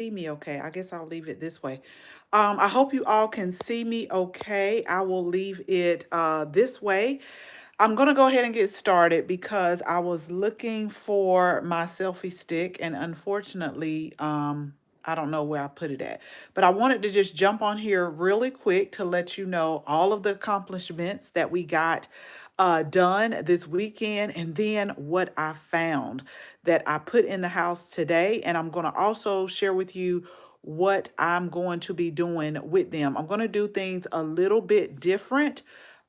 See me okay. I guess I'll leave it this way. I hope you all can see me okay. I will leave it this way. I'm gonna go ahead and get started because I was looking for my selfie stick and unfortunately, I don't know where I put it at. But I wanted to just jump on here really quick to let you know all of the accomplishments that we got done this weekend and then what I found that I put in the house today. And I'm gonna also share with you what I'm going to be doing with them. I'm going to do things a little bit different.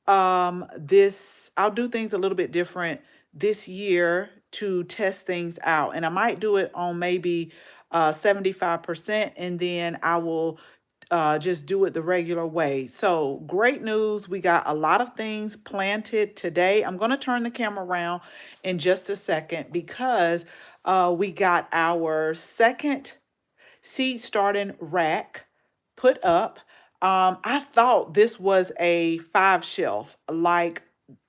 I'll do things a little bit different this year to test things out. And I might do it on maybe 75%, and then I will just do it the regular way. So great news. We got a lot of things planted today. I'm going to turn the camera around in just a second because we got our second seed starting rack put up. I thought this was a 5 shelf like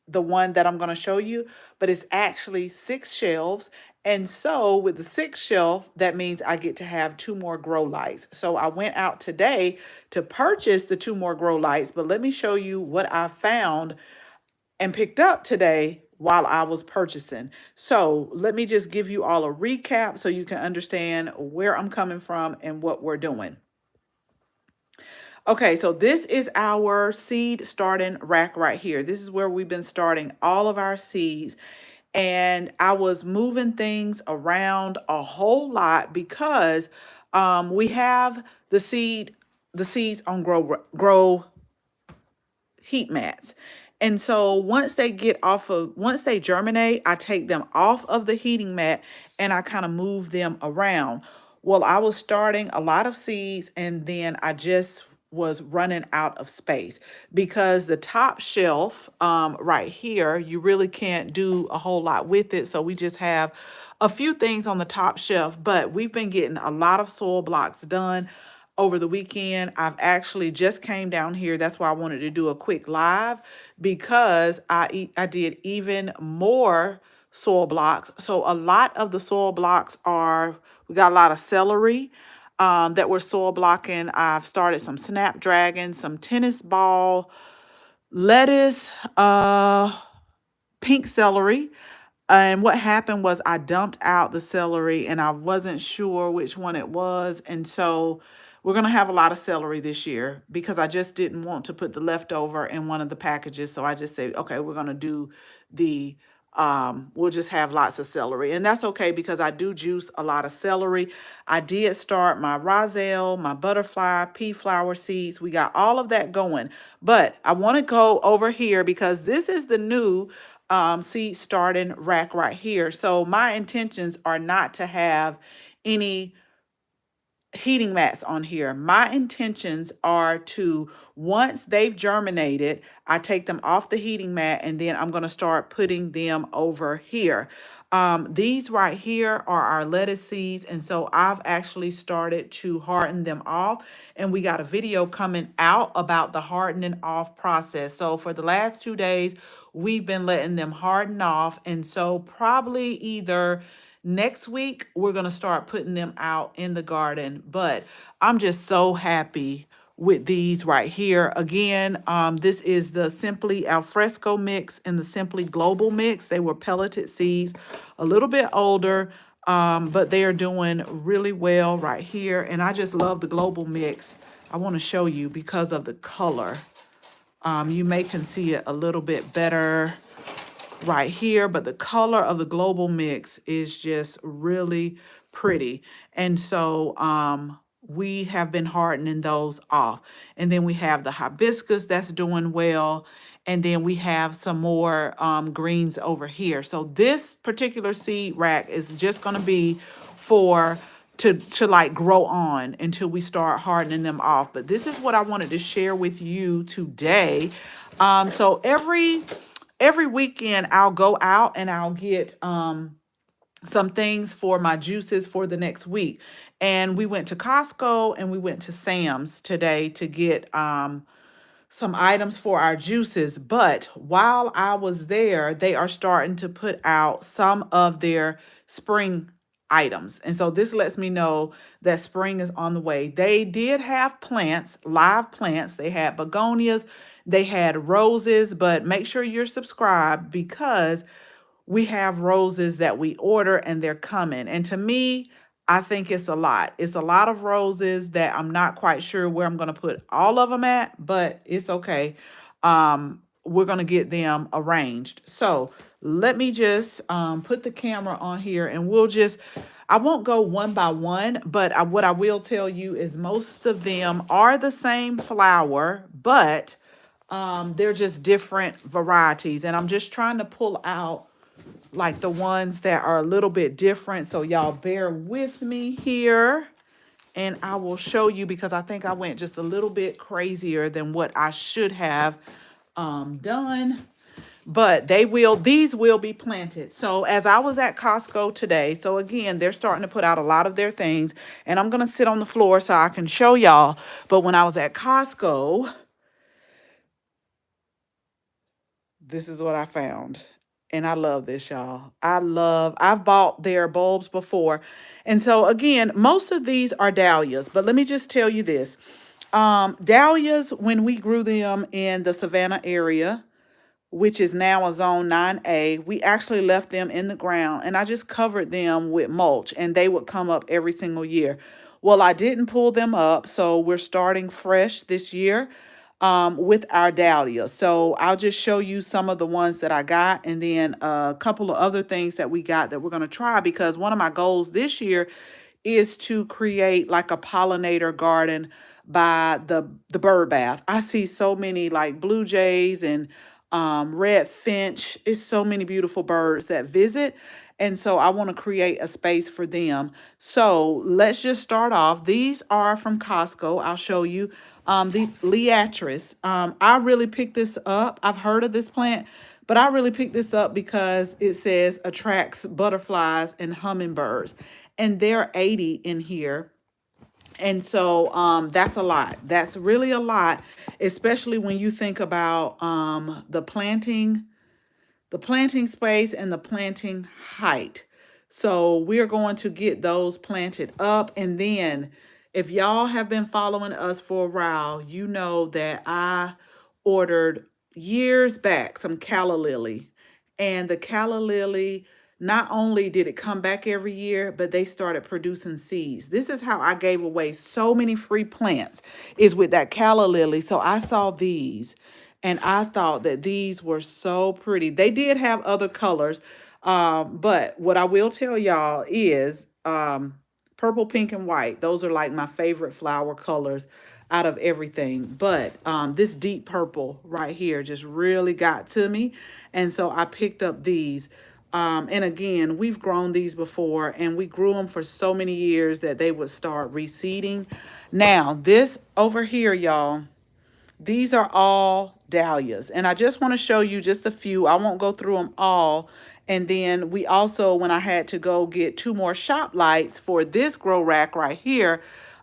the one that I'm going to show you, but it's actually 6 shelves. And so with the 6 shelf, that means I get to have 2 more grow lights. So I went out today to purchase the 2 more grow lights, but let me show you what I found and picked up today while I was purchasing. So let me just give you all a recap so you can understand where I'm coming from and what we're doing. Okay, so this is our seed starting rack right here. This is where we've been starting all of our seeds. And I was moving things around a whole lot because we have the seeds on grow heat mats. And so once they germinate, I take them off of the heating mat and I kind of move them around. Well, I was starting a lot of seeds and then I just was running out of space because the top shelf right here, you really can't do a whole lot with it. So we just have a few things on the top shelf, but we've been getting a lot of soil blocks done over the weekend. I've actually just came down here. That's why I wanted to do a quick live because I did even more soil blocks. So a lot of the soil blocks we got a lot of celery that we're soil blocking. I've started some snapdragon, some tennis ball, lettuce, pink celery. And what happened was I dumped out the celery and I wasn't sure which one it was. And so we're going to have a lot of celery this year because I just didn't want to put the leftover in one of the packages. So I just said, okay, we're going to do we'll just have lots of celery. And that's okay because I do juice a lot of celery. I did start my roselle, my butterfly, pea flower seeds. We got all of that going. But I want to go over here because this is the new seed starting rack right here. So my intentions are not to have any heating mats on here. My intentions are to, once they've germinated, I take them off the heating mat and then I'm going to start putting them over here. These right here are our lettuce seeds. And so I've actually started to harden them off. And we got a video coming out about the hardening off process. So for the last 2 days, we've been letting them harden off. And so probably either next week, we're going to start putting them out in the garden, but I'm just so happy with these right here. Again, this is the Simply Alfresco mix and the Simply Global mix. They were pelleted seeds, a little bit older, but they are doing really well right here. And I just love the Global mix. I want to show you because of the color. You may can see it a little bit better right here, but the color of the Global mix is just really pretty. And so we have been hardening those off. And then we have the hibiscus that's doing well. And then we have some more greens over here. So this particular seed rack is just going to be for to like grow on until we start hardening them off. But this is what I wanted to share with you today. So every weekend I'll go out and I'll get some things for my juices for the next week. And we went to Costco and we went to Sam's today to get some items for our juices. But while I was there, they are starting to put out some of their spring items. And so this lets me know that spring is on the way. They did have plants, live plants. They had begonias, they had roses, but make sure you're subscribed because we have roses that we order and they're coming. And to me, I think it's a lot. It's a lot of roses that I'm not quite sure where I'm going to put all of them at, but it's okay. We're going to get them arranged. So let me just put the camera on here and we'll just, I won't go one by one, but what I will tell you is most of them are the same flower, but they're just different varieties. And I'm just trying to pull out like the ones that are a little bit different. So y'all bear with me here and I will show you because I think I went just a little bit crazier than what I should have done. But these will be planted. So as I was at Costco today, so again, they're starting to put out a lot of their things and I'm going to sit on the floor so I can show y'all. But when I was at Costco, this is what I found. And I love this, y'all. I've bought their bulbs before. And so again, most of these are dahlias, but let me just tell you this. Dahlias, when we grew them in the Savannah area, which is now a zone 9A, we actually left them in the ground and I just covered them with mulch and they would come up every single year. Well, I didn't pull them up, so we're starting fresh this year with our dahlia. So I'll just show you some of the ones that I got and then a couple of other things that we got that we're going to try because one of my goals this year is to create like a pollinator garden by the bird bath. I see so many like blue jays and red finch. It's so many beautiful birds that visit. And so I want to create a space for them. So let's just start off. These are from Costco. I'll show you the Liatris. I really picked this up. I've heard of this plant, but I really picked this up because it says attracts butterflies and hummingbirds. And there are 80 in here. And so that's a lot. That's really a lot, especially when you think about the planting space and the planting height. So we're going to get those planted up. And then if y'all have been following us for a while, you know that I ordered years back some calla lily. And the calla lily, not only did it come back every year, but they started producing seeds. This is how I gave away so many free plants, is with that calla lily. So I saw these and I thought that these were so pretty. They did have other colors, but what I will tell y'all is purple, pink, and white. Those are like my favorite flower colors out of everything. But this deep purple right here just really got to me. And so I picked up these. And again, we've grown these before and we grew them for so many years that they would start reseeding. Now, this over here, y'all, these are all dahlias. And I just want to show you just a few. I won't go through them all. And then we also, when I had to go get 2 more shop lights for this grow rack right here,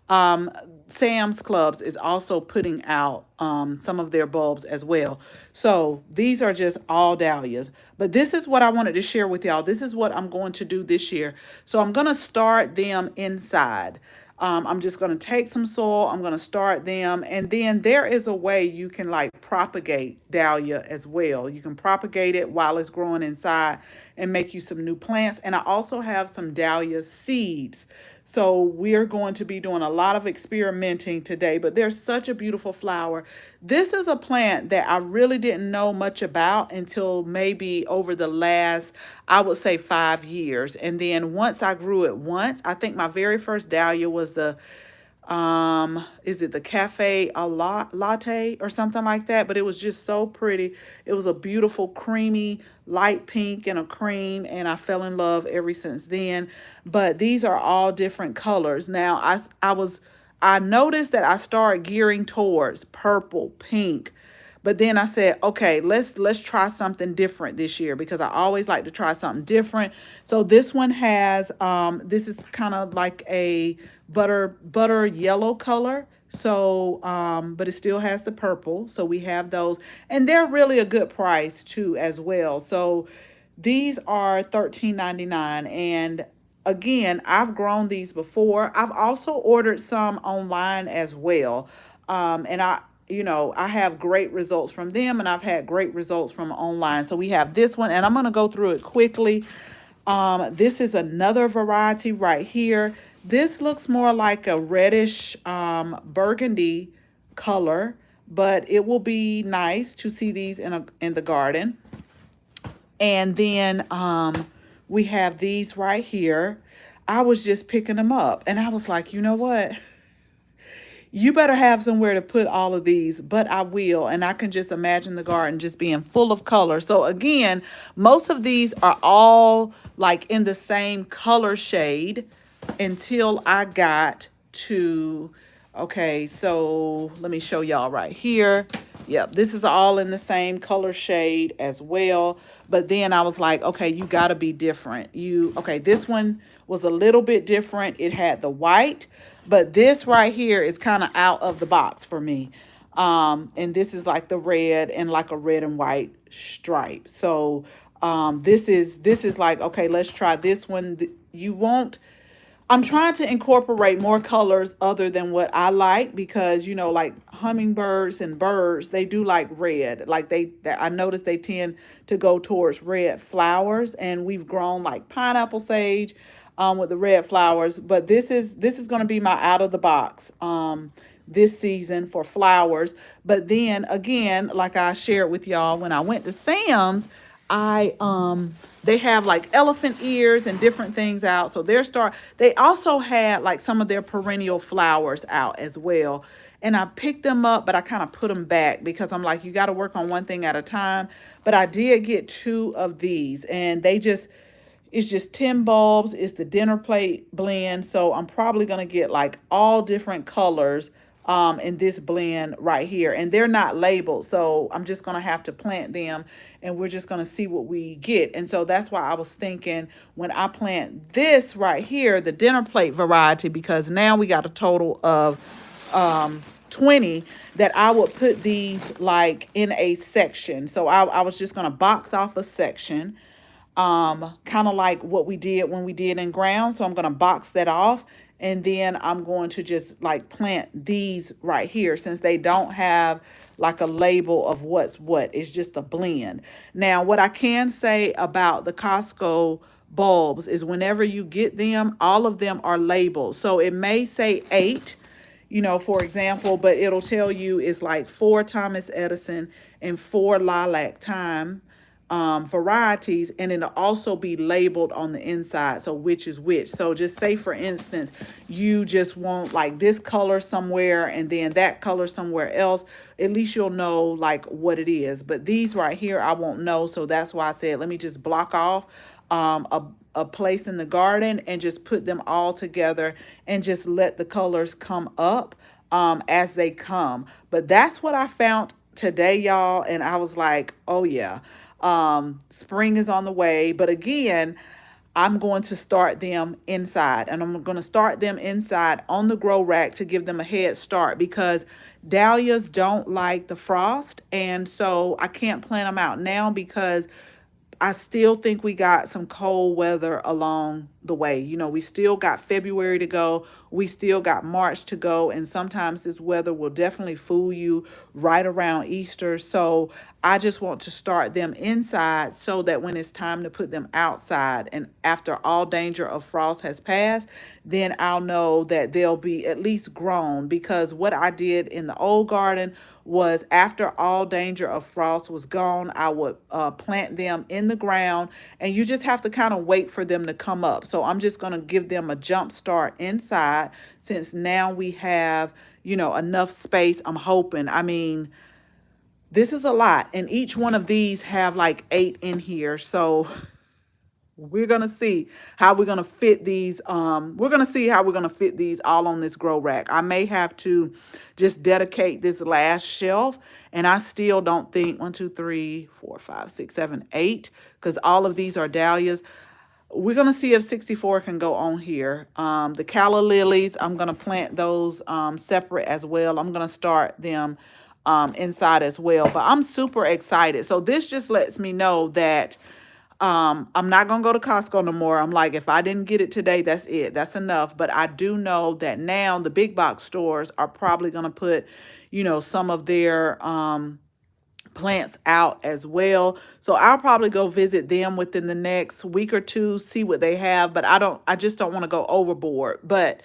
um, Sam's Clubs is also putting out some of their bulbs as well. So these are just all dahlias. But this is what I wanted to share with y'all. This is what I'm going to do this year. So I'm going to start them inside. I'm just going to take some soil. I'm going to start them. And then there is a way you can like propagate dahlia as well. You can propagate it while it's growing inside and make you some new plants. And I also have some dahlia seeds. So we're going to be doing a lot of experimenting today, but there's such a beautiful flower. This is a plant that I really didn't know much about until maybe over the last, I would say 5 years. And then once I grew it once, I think my very first dahlia was the is it the cafe a latte or something like that, but it was just so pretty. It was a beautiful creamy light pink and a cream, and I fell in love ever since then. But these are all different colors. Now I noticed that I started gearing towards purple, pink, but then I said, okay, let's try something different this year because I always like to try something different. So this one has this is kind of like a butter yellow color. So but it still has the purple. So we have those and they're really a good price too as well. So these are $13.99 and again, I've grown these before. I've also ordered some online as well. And I have great results from them, and I've had great results from online. So we have this one, and I'm going to go through it quickly. This is another variety right here. This looks more like a reddish burgundy color, but it will be nice to see these in the garden. And then we have these right here. I was just picking them up, and I was like, you know what? You better have somewhere to put all of these, but I will. And I can just imagine the garden just being full of color. So again, most of these are all like in the same color shade until I got to, okay, so let me show y'all right here. Yep, this is all in the same color shade as well. But then I was like, okay, you got to be different. Okay, this one was a little bit different. It had the white, but this right here is kind of out of the box for me. And this is like the red and like a red and white stripe. So this is like, okay, let's try this one. You won't I'm trying to incorporate more colors other than what I like, because like hummingbirds and birds, they do like red. Like I noticed they tend to go towards red flowers, and we've grown like pineapple sage with the red flowers. But this is going to be my out of the box this season for flowers. But then again, like I shared with y'all, when I went to Sam's, they have like elephant ears and different things out. So they also had like some of their perennial flowers out as well. And I picked them up, but I kind of put them back because I'm like, you got to work on one thing at a time. But I did get two of these, and it's just 10 bulbs. It's the dinner plate blend. So I'm probably going to get like all different colors in this blend right here. And they're not labeled. So I'm just going to have to plant them, and we're just going to see what we get. And so that's why I was thinking when I plant this right here, the dinner plate variety, because now we got a total of 20, that I would put these like in a section. So I was just going to box off a section, kind of like what we did when we did in ground. So I'm going to box that off, and then I'm going to just like plant these right here, since they don't have like a label of what's what. It's just a blend. Now, what I can say about the Costco bulbs is whenever you get them, all of them are labeled. So it may say 8, for example, but it'll tell you it's like 4 Thomas Edison and 4 lilac thyme varieties, and it'll also be labeled on the inside, so which is which. So just say, for instance, you just want like this color somewhere and then that color somewhere else, at least you'll know like what it is. But these right here, I won't know, so that's why I said let me just block off a place in the garden and just put them all together and just let the colors come up as they come. But that's what I found today, y'all, and I was like, oh yeah, spring is on the way. But again, I'm going to start them inside, and I'm going to start them inside on the grow rack to give them a head start, because dahlias don't like the frost, and so I can't plant them out now because I still think we got some cold weather along the way. We still got February to go. We still got March to go. And sometimes this weather will definitely fool you right around Easter. So I just want to start them inside so that when it's time to put them outside, and after all danger of frost has passed, then I'll know that they'll be at least grown. Because what I did in the old garden was, after all danger of frost was gone, I would plant them in the ground, and you just have to kind of wait for them to come up. So I'm just going to give them a jump start inside, since now we have, enough space. I'm hoping. I mean, this is a lot, and each one of these have like 8 in here. So we're going to see how we're going to fit these. We're going to see how we're going to fit these all on this grow rack. I may have to just dedicate this last shelf, and I still don't think 1, 2, 3, 4, 5, 6, 7, 8, because all of these are dahlias. We're going to see if 64 can go on here. The calla lilies, I'm going to plant those separate as well. I'm going to start them inside as well. But I'm super excited. So this just lets me know that I'm not gonna go to Costco no more. I'm like, if I didn't get it today, that's it. That's enough. But I do know that now the big box stores are probably gonna put, some of their plants out as well. So I'll probably go visit them within the next week or two, see what they have, but I just don't want to go overboard. But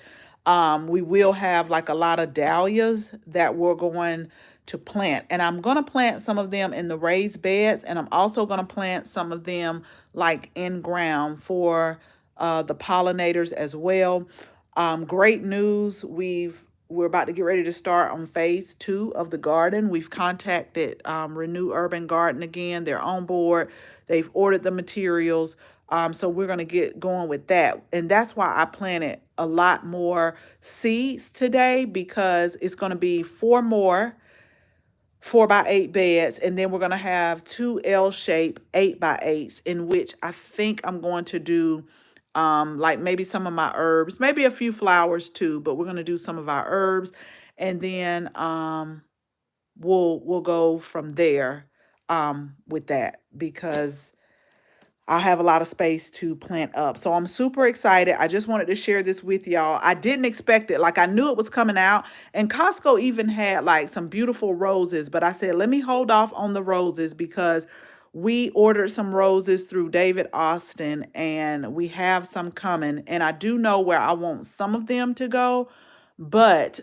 we will have like a lot of dahlias that we're going to plant. And I'm going to plant some of them in the raised beds, and I'm also going to plant some of them like in ground for the pollinators as well. Great news. We're about to get ready to start on phase 2 of the garden. We've contacted Renew Urban Garden again. They're on board. They've ordered the materials. So we're going to get going with that. And that's why I planted a lot more seeds today, because it's going to be 4 more 4x8 beds, and then we're going to have 2 L-shaped 8x8s, in which I think I'm going to do like maybe some of my herbs, maybe a few flowers too, but we're going to do some of our herbs, and then we'll go from there with that, because I'll have a lot of space to plant up. So I'm super excited. I just wanted to share this with y'all. I didn't expect it. Like, I knew it was coming out, and Costco even had like some beautiful roses, but I said, let me hold off on the roses, because we ordered some roses through David Austin, and we have some coming, and I do know where I want some of them to go. But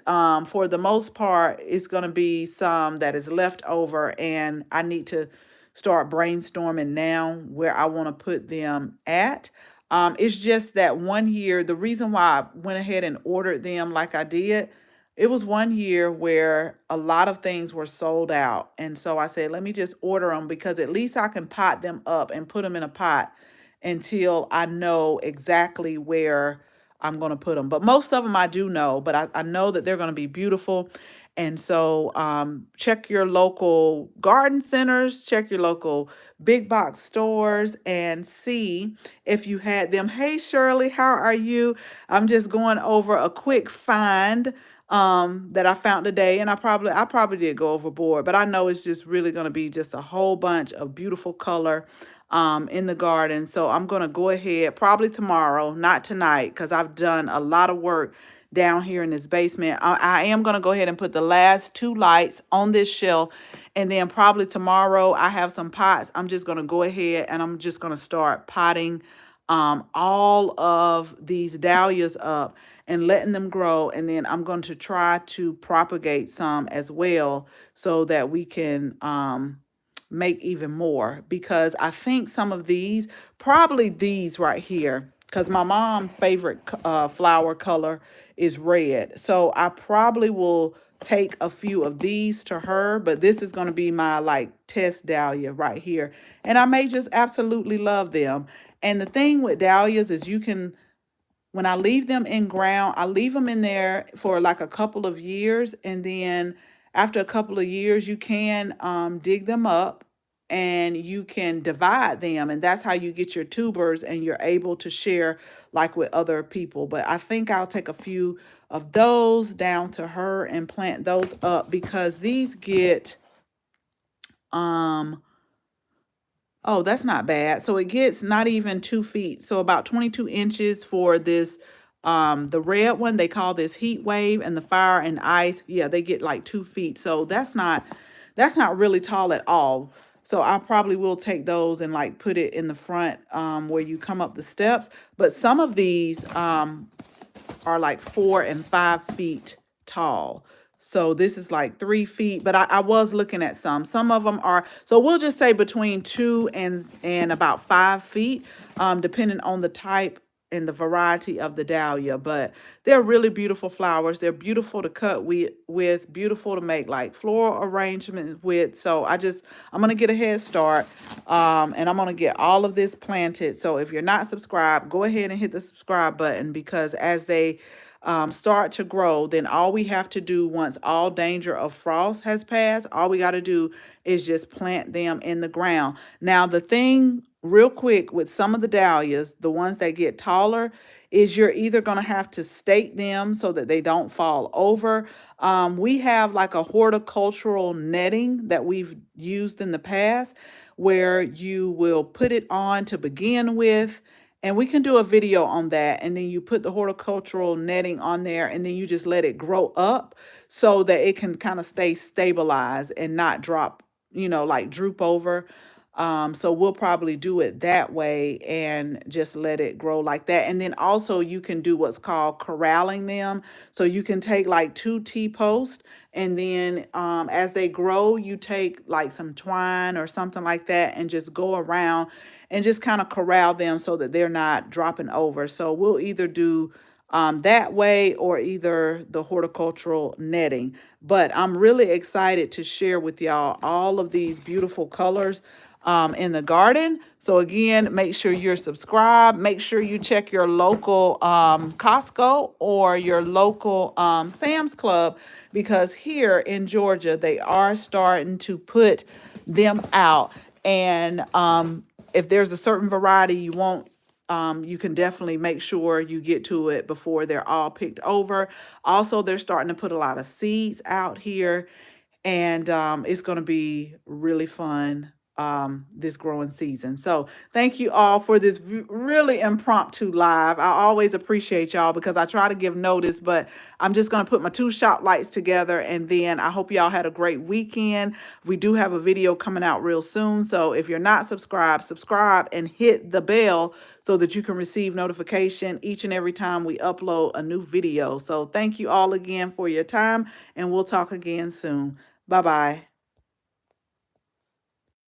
for the most part, it's going to be some that is left over, and I need to start brainstorming now where I want to put them at. It's just that one year, the reason why I went ahead and ordered them like I did, it was one year where a lot of things were sold out. And so I said, let me just order them, because at least I can pot them up and put them in a pot until I know exactly where I'm going to put them. But most of them I do know, but I know that they're going to be beautiful. And so check your local garden centers, check your local big box stores, and see if you had them. Hey, Shirley, how are you? I'm just going over a quick find that I found today, and I probably did go overboard, but I know it's just really going to be just a whole bunch of beautiful color in the garden. So I'm going to go ahead probably tomorrow, not tonight, because I've done a lot of work down here in this basement. I am going to go ahead and put the last 2 lights on this shelf, and then probably tomorrow I have some pots. I'm just going to go ahead and I'm just going to start potting all of these dahlias up and letting them grow, and then I'm going to try to propagate some as well, so that we can make even more, because I think some of these, probably these right here, because my mom's favorite flower color is red. So I probably will take a few of these to her, but this is going to be my like test dahlia right here. And I may just absolutely love them. And the thing with dahlias is, you can, when I leave them in ground, I leave them in there for like a couple of years. And then after a couple of years, you can dig them up and you can divide them. And that's how you get your tubers, and you're able to share like with other people. But I think I'll take a few of those down to her and plant those up, because these get, oh, that's not bad. So it gets not even 2 feet. So about 22 inches for this. The red one, they call this Heat Wave, and the Fire and Ice, yeah, they get like 2 feet. So that's not really tall at all. So I probably will take those and like put it in the front where you come up the steps. But some of these are like 4 and 5 feet tall. So this is like 3 feet, but I was looking at some. Some of them are, so we'll just say between 2 and about 5 feet, depending on the type and the variety of the dahlia. But they're really beautiful flowers. They're beautiful to cut with, beautiful to make like floral arrangements with. So I'm gonna get a head start, and I'm gonna get all of this planted. So if you're not subscribed, go ahead and hit the subscribe button, because as they start to grow, then all we have to do, once all danger of frost has passed, all we got to do is just plant them in the ground. Now, the thing real quick with some of the dahlias, the ones that get taller, is you're either going to have to stake them so that they don't fall over. We have like a horticultural netting that we've used in the past. where you will put it on to begin with. And we can do a video on that. And then you put the horticultural netting on there and then you just let it grow up so that it can kind of stay stabilized and not drop, like droop over. So we'll probably do it that way and just let it grow like that. And then also you can do what's called corralling them. So you can take like 2 T-posts and then as they grow, you take like some twine or something like that and just go around and just kind of corral them so that they're not dropping over. So we'll either do that way or either the horticultural netting. But I'm really excited to share with y'all all of these beautiful colors in the garden. So again, make sure you're subscribed. Make sure you check your local Costco or your local Sam's Club, because here in Georgia, they are starting to put them out. And if there's a certain variety you want, you can definitely make sure you get to it before they're all picked over. Also, they're starting to put a lot of seeds out here, and it's going to be really fun this growing season. So thank you all for this really impromptu live. I always appreciate y'all because I try to give notice, but I'm just going to put my 2 shop lights together, and then I hope y'all had a great weekend. We do have a video coming out real soon, so if you're not subscribed, subscribe and hit the bell so that you can receive notification each and every time we upload a new video. So thank you all again for your time, and we'll talk again soon. Bye-bye.